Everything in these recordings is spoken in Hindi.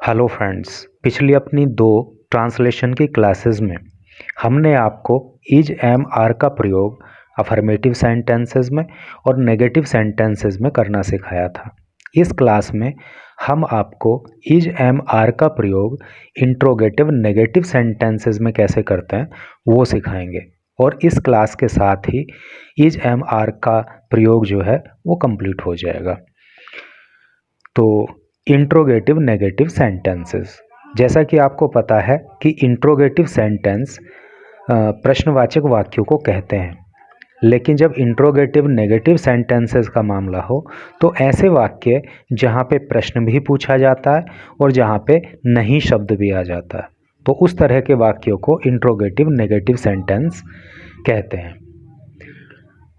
हेलो फ्रेंड्स, पिछली अपनी दो ट्रांसलेशन की क्लासेस में हमने आपको इज एम आर का प्रयोग अफर्मेटिव सेंटेंसेस में और नेगेटिव सेंटेंसेस में करना सिखाया था। इस क्लास में हम आपको इज एम आर का प्रयोग इंट्रोगेटिव नेगेटिव सेंटेंसेस में कैसे करते हैं वो सिखाएंगे और इस क्लास के साथ ही इज एम आर का प्रयोग जो है वो कंप्लीट हो जाएगा। तो इंट्रोगेटिव नेगेटिव सेंटेंसेस, जैसा कि आपको पता है कि इंट्रोगेटिव सेंटेंस प्रश्नवाचक वाक्यों को कहते हैं, लेकिन जब इंट्रोगेटिव नेगेटिव सेंटेंसेस का मामला हो तो ऐसे वाक्य जहाँ पे प्रश्न भी पूछा जाता है और जहाँ पे नहीं शब्द भी आ जाता है, तो उस तरह के वाक्यों को इंट्रोगेटिव नेगेटिव सेंटेंस कहते हैं।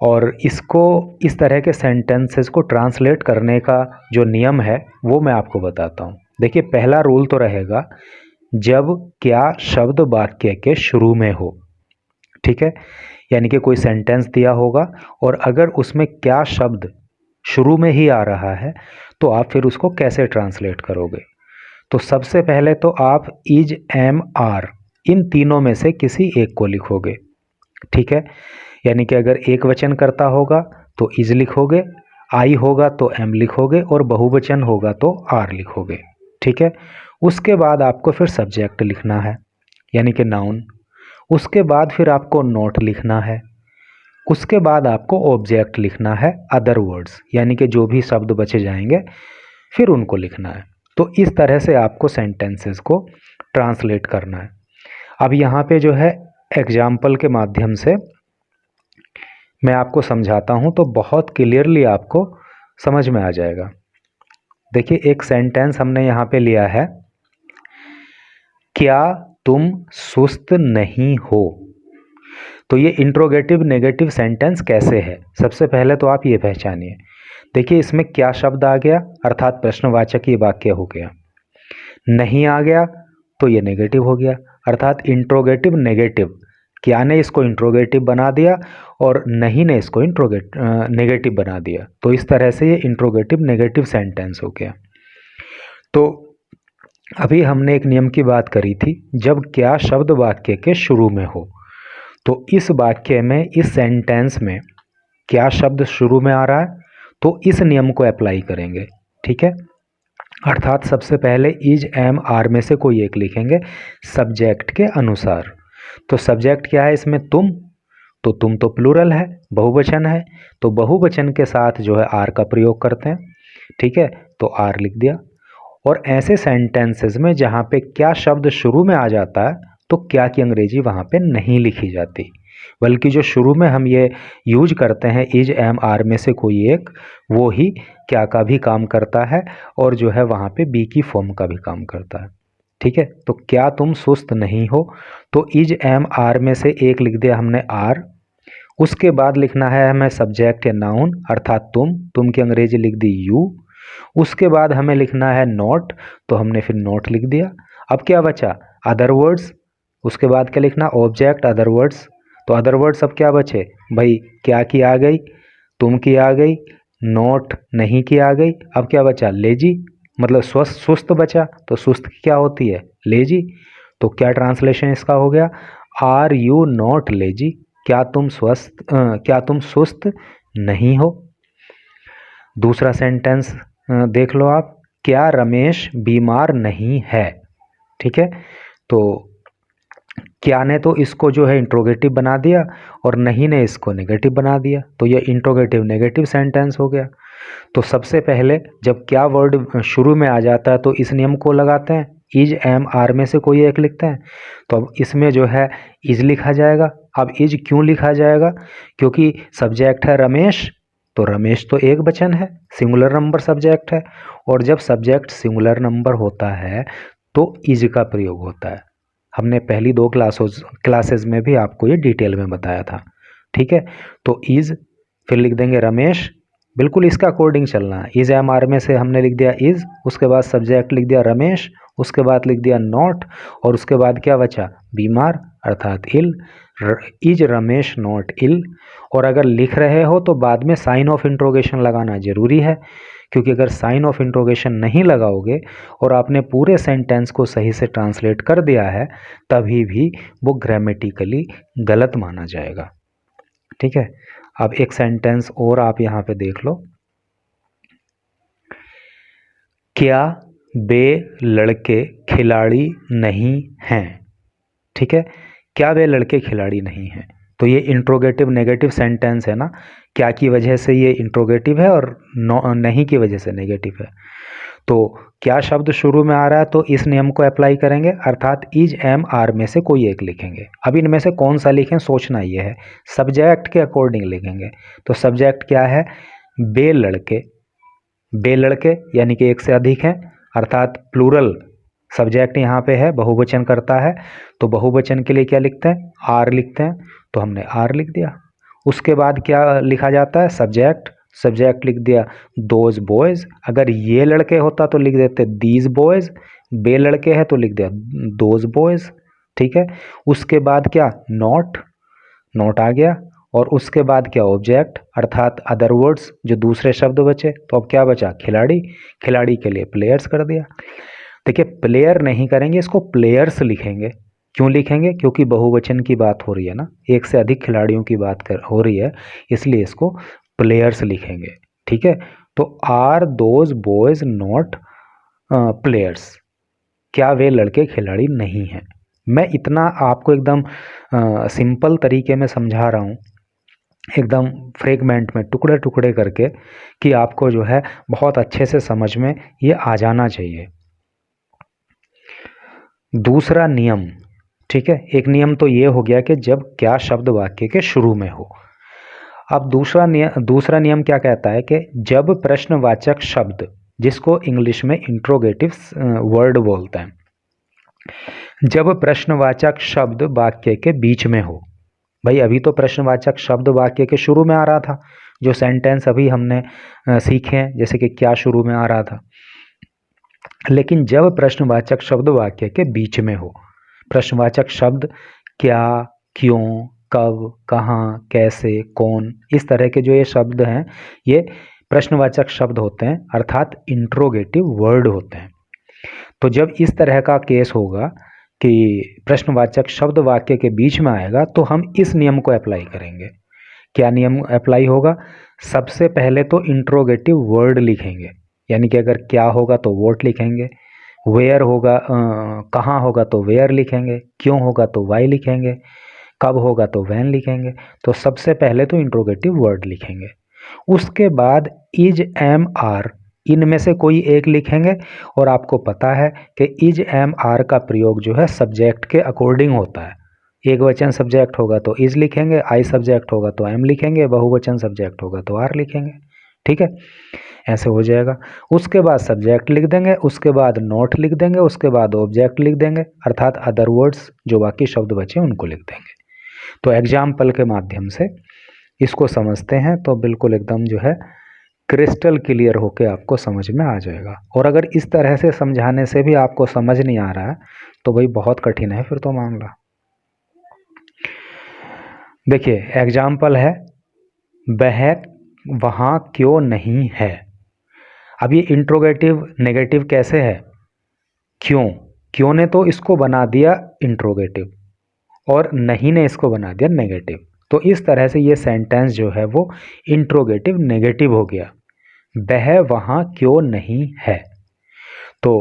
और इसको इस तरह के सेंटेंसेस को ट्रांसलेट करने का जो नियम है वो मैं आपको बताता हूँ। देखिए, पहला रूल तो रहेगा जब क्या शब्द वाक्य के शुरू में हो, ठीक है, यानी कि कोई सेंटेंस दिया होगा और अगर उसमें क्या शब्द शुरू में ही आ रहा है तो आप फिर उसको कैसे ट्रांसलेट करोगे। तो सबसे पहले तो आप इज एम आर इन तीनों में से किसी एक को लिखोगे, ठीक है, यानी कि अगर एक वचन करता होगा तो इज लिखोगे, आई होगा तो एम लिखोगे और बहुवचन होगा तो आर लिखोगे, ठीक है। उसके बाद आपको फिर सब्जेक्ट लिखना है यानी कि नाउन, उसके बाद फिर आपको नोट लिखना है, उसके बाद आपको ऑब्जेक्ट लिखना है, अदर वर्ड्स यानी कि जो भी शब्द बचे जाएंगे फिर उनको लिखना है। तो इस तरह से आपको सेंटेंसेस को ट्रांसलेट करना है। अब यहाँ पे जो है एग्जाम्पल के माध्यम से मैं आपको समझाता हूँ तो बहुत क्लियरली आपको समझ में आ जाएगा। देखिए, एक सेंटेंस हमने यहाँ पे लिया है, क्या तुम सुस्त नहीं हो। तो ये इंट्रोगेटिव नेगेटिव सेंटेंस कैसे है, सबसे पहले तो आप ये पहचानिए। देखिए, इसमें क्या शब्द आ गया अर्थात प्रश्नवाचक ये वाक्य हो गया, नहीं आ गया तो ये नेगेटिव हो गया अर्थात इंट्रोगेटिव नेगेटिव। क्या ने इसको इंट्रोगेटिव बना दिया और नहीं ने इसको नेगेटिव बना दिया, तो इस तरह से ये इंट्रोगेटिव नेगेटिव सेंटेंस हो गया। तो अभी हमने एक नियम की बात करी थी, जब क्या शब्द वाक्य के शुरू में हो, तो इस वाक्य में इस सेंटेंस में क्या शब्द शुरू में आ रहा है तो इस नियम को अप्लाई करेंगे, ठीक है। अर्थात सबसे पहले इज एम आर में से कोई एक लिखेंगे सब्जेक्ट के अनुसार। तो सब्जेक्ट क्या है इसमें, तुम, तो तुम तो प्लूरल है, बहुवचन है, तो बहुवचन के साथ जो है आर का प्रयोग करते हैं, ठीक है, तो आर लिख दिया। और ऐसे सेंटेंसेस में जहाँ पे क्या शब्द शुरू में आ जाता है तो क्या की अंग्रेजी वहाँ पे नहीं लिखी जाती, बल्कि जो शुरू में हम ये यूज करते हैं इज एम आर में से कोई एक, वो ही क्या का भी काम करता है और जो है वहाँ पे बी की फॉर्म का भी काम करता है, ठीक है। तो क्या तुम सुस्त नहीं हो, तो इज एम आर में से एक लिख दिया हमने आर, उसके बाद लिखना है हमें सब्जेक्ट या नाउन अर्थात तुम की अंग्रेजी लिख दी यू, उसके बाद हमें लिखना है नोट, तो हमने फिर नोट लिख दिया। अब क्या बचा, अदर वर्ड्स, उसके बाद क्या लिखना, ऑब्जेक्ट अदर वर्ड्स, तो अदर वर्ड्स अब क्या बचे भाई, क्या की आ गई, तुम की आ गई, नोट नहीं की आ गई, अब क्या बचा लेजी, मतलब सुस्त बचा, तो सुस्त की क्या होती है लेजी। तो क्या ट्रांसलेशन इसका हो गया, आर यू नॉट लेजी, क्या तुम सुस्त नहीं हो। दूसरा सेंटेंस देख लो आप, क्या रमेश बीमार नहीं है, ठीक है। तो क्या ने तो इसको जो है इंट्रोगेटिव बना दिया और नहीं ने इसको नेगेटिव बना दिया, तो ये इंट्रोगेटिव नेगेटिव सेंटेंस हो गया। तो सबसे पहले जब क्या वर्ड शुरू में आ जाता है तो इस नियम को लगाते हैं, इज एम आर में से कोई एक लिखते हैं, तो अब इसमें जो है इज लिखा जाएगा। अब इज क्यों लिखा जाएगा, क्योंकि सब्जेक्ट है रमेश, तो रमेश तो एक वचन है, सिंगुलर नंबर सब्जेक्ट है, और जब सब्जेक्ट सिंगुलर नंबर होता है तो इज का प्रयोग होता है। हमने पहली दो क्लासेस में भी आपको ये डिटेल में बताया था, ठीक है। तो इज, फिर लिख देंगे रमेश, बिल्कुल इसका अकॉर्डिंग चलना है। इज एम आर में से हमने लिख दिया इज, उसके बाद सब्जेक्ट लिख दिया रमेश, उसके बाद लिख दिया नॉट, और उसके बाद क्या बचा बीमार अर्थात इल, इज रमेश नॉट इल। और अगर लिख रहे हो तो बाद में साइन ऑफ इंट्रोगेशन लगाना जरूरी है, क्योंकि अगर साइन ऑफ इंट्रोगेशन नहीं लगाओगे और आपने पूरे सेंटेंस को सही से ट्रांसलेट कर दिया है, तभी भी वो ग्रामेटिकली गलत माना जाएगा। ठीक है, अब एक सेंटेंस और आप यहाँ पे देख लो। क्या वे लड़के खिलाड़ी नहीं हैं? ठीक है, क्या वे लड़के खिलाड़ी नहीं हैं? तो ये इंट्रोगेटिव नेगेटिव सेंटेंस है ना, क्या की वजह से ये इंट्रोगेटिव है और नहीं की वजह से नेगेटिव है। तो क्या शब्द शुरू में आ रहा है तो इस नियम को अप्लाई करेंगे, अर्थात इज एम आर में से कोई एक लिखेंगे। अब इनमें से कौन सा लिखें सोचना ये है, सब्जेक्ट के अकॉर्डिंग लिखेंगे। तो सब्जेक्ट क्या है, बे लड़के, बे लड़के यानी कि एक से अधिक हैं, अर्थात प्लूरल सब्जेक्ट यहाँ पे है, बहुवचन करता है, तो बहुवचन के लिए क्या लिखते हैं, आर लिखते हैं, तो हमने आर लिख दिया। उसके बाद क्या लिखा जाता है, सब्जेक्ट, सब्जेक्ट लिख दिया दोज बॉयज़। अगर ये लड़के होता तो लिख देते दीज बॉयज़, बे लड़के हैं तो लिख दिया दोज बॉयज़। ठीक है, उसके बाद क्या, नॉट, नॉट आ गया, और उसके बाद क्या, ऑब्जेक्ट, अर्थात अदर वर्ड्स जो दूसरे शब्द बचे। तो अब क्या बचा, खिलाड़ी, खिलाड़ी के लिए प्लेयर्स कर दिया। देखिए प्लेयर नहीं करेंगे, इसको प्लेयर्स लिखेंगे। क्यों लिखेंगे, क्योंकि बहुवचन की बात हो रही है ना, एक से अधिक खिलाड़ियों की बात हो रही है, इसलिए इसको प्लेयर्स लिखेंगे। ठीक है, तो are those boys not players, क्या वे लड़के खिलाड़ी नहीं हैं। मैं इतना आपको एकदम सिंपल तरीके में समझा रहा हूँ, एकदम फ्रेगमेंट में टुकड़े टुकड़े करके, कि आपको जो है बहुत अच्छे से समझ में ये आ जाना चाहिए। दूसरा नियम, ठीक है, एक नियम तो ये हो गया कि जब क्या शब्द वाक्य के शुरू में हो। अब दूसरा नियम क्या कहता है कि जब प्रश्नवाचक शब्द, जिसको इंग्लिश में इंट्रोगेटिव वर्ड बोलते हैं, जब प्रश्नवाचक शब्द वाक्य के बीच में हो। भाई अभी तो प्रश्नवाचक शब्द वाक्य के शुरू में आ रहा था, जो सेंटेंस अभी हमने सीखे हैं, जैसे कि क्या शुरू में आ रहा था। लेकिन जब प्रश्नवाचक शब्द वाक्य के बीच में हो, प्रश्नवाचक शब्द क्या, क्यों, कब, कहाँ, कैसे, कौन, इस तरह के जो ये शब्द हैं, ये प्रश्नवाचक शब्द होते हैं, अर्थात इंट्रोगेटिव वर्ड होते हैं। तो जब इस तरह का केस होगा कि प्रश्नवाचक शब्द वाक्य के बीच में आएगा, तो हम इस नियम को अप्लाई करेंगे। क्या नियम अप्लाई होगा, सबसे पहले तो इंट्रोगेटिव वर्ड लिखेंगे, यानी कि अगर क्या होगा तो वोट लिखेंगे, वेयर होगा, कहाँ होगा तो वेयर लिखेंगे, क्यों होगा तो वाई लिखेंगे, कब होगा तो वैन लिखेंगे। तो सबसे पहले तो इंट्रोगेटिव वर्ड लिखेंगे। उसके बाद इज एम आर, इनमें से कोई एक लिखेंगे, और आपको पता है कि इज एम आर का प्रयोग जो है सब्जेक्ट के अकॉर्डिंग होता है। एक वचन सब्जेक्ट होगा तो इज लिखेंगे, आई सब्जेक्ट होगा तो एम लिखेंगे, बहुवचन सब्जेक्ट होगा तो आर लिखेंगे। ठीक है, ऐसे हो जाएगा। उसके बाद सब्जेक्ट लिख देंगे, उसके बाद नोट लिख देंगे, उसके बाद ऑब्जेक्ट लिख देंगे, अर्थात अदर वर्ड्स जो बाकी शब्द बचे उनको लिख देंगे। तो एग्जाम्पल के माध्यम से इसको समझते हैं तो बिल्कुल एकदम जो है क्रिस्टल क्लियर होके आपको समझ में आ जाएगा। और अगर इस तरह से समझाने से भी आपको समझ नहीं आ रहा है तो भाई बहुत कठिन है फिर तो मामला। देखिए एग्जाम्पल है, वह वहाँ क्यों नहीं है। अब ये इंट्रोगेटिव नेगेटिव कैसे है, क्यों, क्यों ने तो इसको बना दिया इंट्रोगेटिव और नहीं ने इसको बना दिया नेगेटिव। तो इस तरह से ये सेंटेंस जो है वो इंट्रोगेटिव नेगेटिव हो गया, वह वहाँ क्यों नहीं है। तो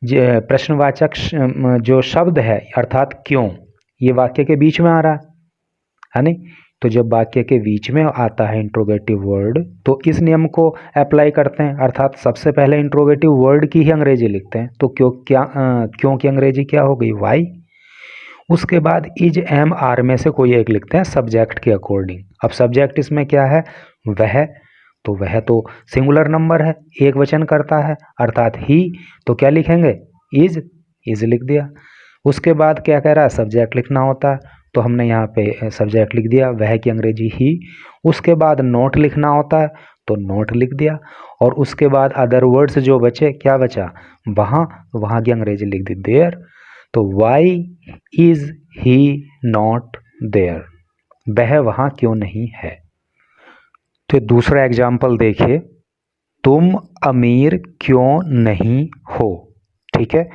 प्रश्नवाचक जो शब्द है अर्थात क्यों, ये वाक्य के बीच में आ रहा है नहीं। तो जब वाक्य के बीच में आता है इंट्रोगेटिव वर्ड तो इस नियम को अप्लाई करते हैं, अर्थात सबसे पहले इंट्रोगेटिव वर्ड की ही अंग्रेजी लिखते हैं। तो क्यों की अंग्रेजी क्या हो गई, वाई। उसके बाद इज एम आर में से कोई एक लिखते हैं सब्जेक्ट के अकॉर्डिंग। अब सब्जेक्ट इसमें क्या है, वह, तो वह तो सिंगुलर नंबर है, एक वचन करता है, अर्थात ही, तो क्या लिखेंगे, इज लिख दिया। उसके बाद क्या कह रहा है, सब्जेक्ट लिखना होता है, तो हमने यहाँ पे सब्जेक्ट लिख दिया, वह की अंग्रेजी ही। उसके बाद नोट लिखना होता है तो नोट लिख दिया, और उसके बाद अदर वर्ड्स जो बचे, क्या बचा, वहाँ की अंग्रेजी लिख दी देयर। तो why is he not there, वह वहाँ क्यों नहीं है। तो दूसरा एग्जाम्पल देखिए, तुम अमीर क्यों नहीं हो। ठीक है,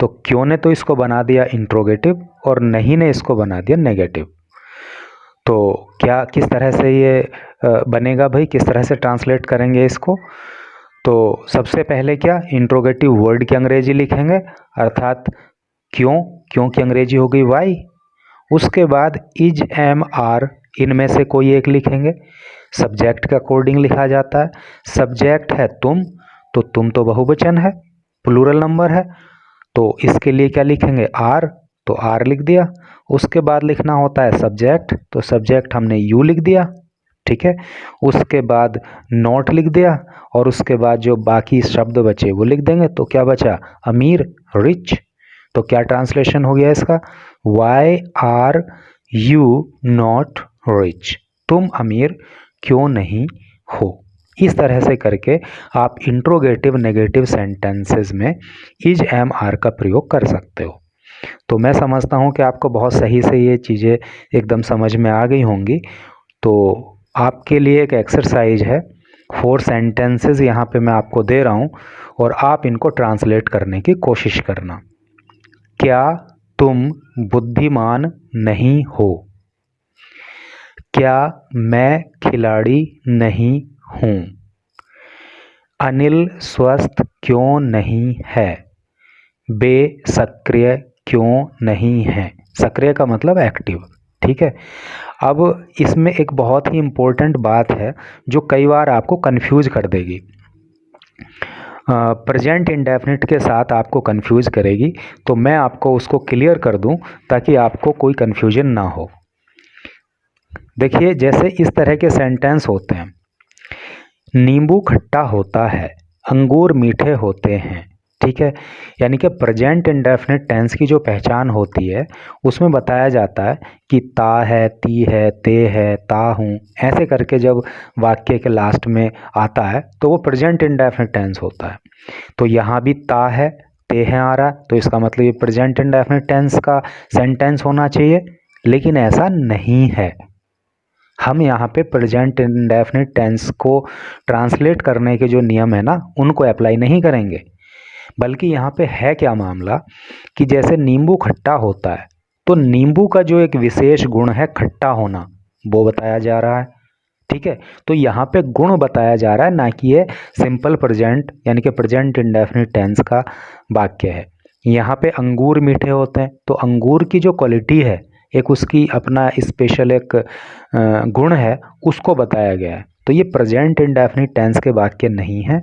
तो क्यों ने तो इसको बना दिया इंट्रोगेटिव और नहीं ने इसको बना दिया नेगेटिव। तो क्या किस तरह से ये बनेगा भाई, किस तरह से ट्रांसलेट करेंगे इसको। तो सबसे पहले क्या, इंट्रोगेटिव वर्ड की अंग्रेजी लिखेंगे, अर्थात क्यों, क्यों की अंग्रेजी हो गई वाई। उसके बाद इज, एम, आर, इनमें से कोई एक लिखेंगे। सब्जेक्ट का कोडिंग लिखा जाता है। सब्जेक्ट है तुम, तो तुम तो बहुवचन है, प्लूरल नंबर है, तो इसके लिए क्या लिखेंगे, आर, तो आर लिख दिया। उसके बाद लिखना होता है सब्जेक्ट, तो सब्जेक्ट हमने यू लिख दिया। ठीक है, उसके बाद नॉट लिख दिया, और उसके बाद जो बाकी शब्द बचे वो लिख देंगे। तो क्या बचा, अमीर, रिच। तो क्या ट्रांसलेशन हो गया इसका, why are you not rich, तुम अमीर क्यों नहीं हो। इस तरह से करके आप इंट्रोगेटिव नेगेटिव सेंटेंसेस में इज, एम, आर का प्रयोग कर सकते हो। तो मैं समझता हूँ कि आपको बहुत सही से ये चीज़ें एकदम समझ में आ गई होंगी। तो आपके लिए एक एक्सरसाइज है, 4 सेंटेंसेस यहाँ पे मैं आपको दे रहा हूँ और आप इनको ट्रांसलेट करने की कोशिश करना। क्या तुम बुद्धिमान नहीं हो। क्या मैं खिलाड़ी नहीं हूँ। अनिल स्वस्थ क्यों नहीं है। बेसक्रिय क्यों नहीं है। सक्रिय का मतलब एक्टिव। ठीक है, अब इसमें एक बहुत ही इम्पोर्टेंट बात है जो कई बार आपको कंफ्यूज कर देगी, प्रेजेंट इंडेफिनिट के साथ आपको कंफ्यूज करेगी। तो मैं आपको उसको क्लियर कर दूं ताकि आपको कोई कंफ्यूजन ना हो। देखिए, जैसे इस तरह के सेंटेंस होते हैं, नींबू खट्टा होता है, अंगूर मीठे होते हैं। ठीक है, यानी कि प्रेजेंट इंडेफिनिट टेंस की जो पहचान होती है उसमें बताया जाता है कि ता है, ती है, ते है, ता हूँ, ऐसे करके जब वाक्य के लास्ट में आता है तो वो प्रेजेंट इंडेफिनिट टेंस होता है। तो यहाँ भी ता है, ते है आ रहा है, तो इसका मतलब ये प्रेजेंट इंडेफिनिट टेंस का सेंटेंस होना चाहिए, लेकिन ऐसा नहीं है। हम यहाँ पे प्रेजेंट इंडेफिनिट टेंस को ट्रांसलेट करने के जो नियम है ना, उनको अप्लाई नहीं करेंगे, बल्कि यहाँ पे है क्या मामला कि जैसे नींबू खट्टा होता है, तो नींबू का जो एक विशेष गुण है खट्टा होना, वो बताया जा रहा है। ठीक है, तो यहाँ पे गुण बताया जा रहा है, ना कि ये सिंपल प्रेजेंट यानी कि प्रेजेंट इंडेफिनिट टेंस का वाक्य है। यहाँ पे अंगूर मीठे होते हैं, तो अंगूर की जो क्वालिटी है, एक उसकी अपना स्पेशल एक गुण है, उसको बताया गया है। तो ये प्रेजेंट इंडेफिनिट टेंस के वाक्य नहीं है।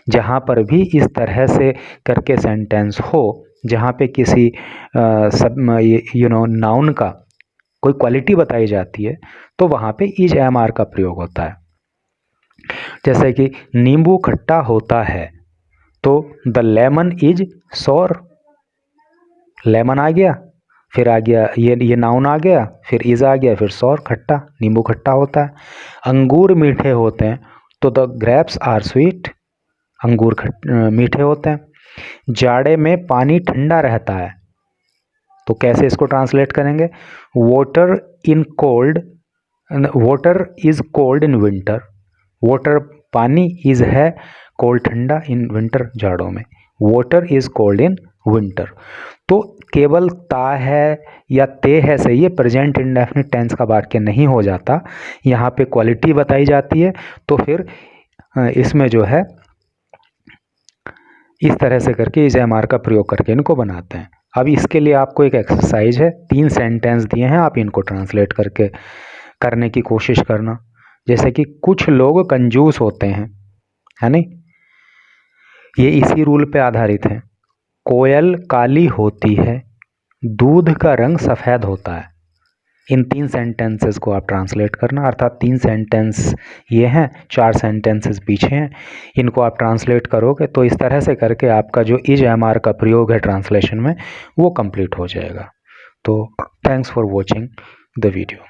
जहाँ पर भी इस तरह से करके सेंटेंस हो, जहाँ पे किसी नाउन का कोई क्वालिटी बताई जाती है, तो वहाँ पे इज, एम, आर का प्रयोग होता है। जैसे कि नींबू खट्टा होता है, तो द लेमन इज सोर, लेमन आ गया, फिर आ गया ये नाउन आ गया, फिर इज आ गया, फिर सोर, खट्टा, नींबू खट्टा होता है। अंगूर मीठे होते हैं, तो द ग्रेप्स आर स्वीट, अंगूर मीठे होते हैं। जाड़े में पानी ठंडा रहता है, तो कैसे इसको ट्रांसलेट करेंगे, water in cold, water is cold in winter, water पानी, इज है कोल्ड ठंडा, इन विंटर जाड़ों में, water is cold in winter. तो केवल ता है या ते है से ये प्रेजेंट इंडेफिनिट टेंस का वाक्य नहीं हो जाता, यहाँ पे क्वालिटी बताई जाती है। तो फिर इसमें जो है इस तरह से करके इज, एम, आर का प्रयोग करके इनको बनाते हैं। अब इसके लिए आपको एक एक्सरसाइज है, 3 सेंटेंस दिए हैं, आप इनको ट्रांसलेट करके करने की कोशिश करना। जैसे कि कुछ लोग कंजूस होते हैं, है नहीं, ये इसी रूल पे आधारित है। कोयल काली होती है, दूध का रंग सफ़ेद होता है। इन 3 सेंटेंसेस को आप ट्रांसलेट करना, अर्थात 3 सेंटेंस ये हैं, 4 सेंटेंसेस पीछे हैं, इनको आप ट्रांसलेट करोगे तो इस तरह से करके आपका जो इज, एम, आर का प्रयोग है ट्रांसलेशन में, वो कंप्लीट हो जाएगा। तो thanks for watching the video.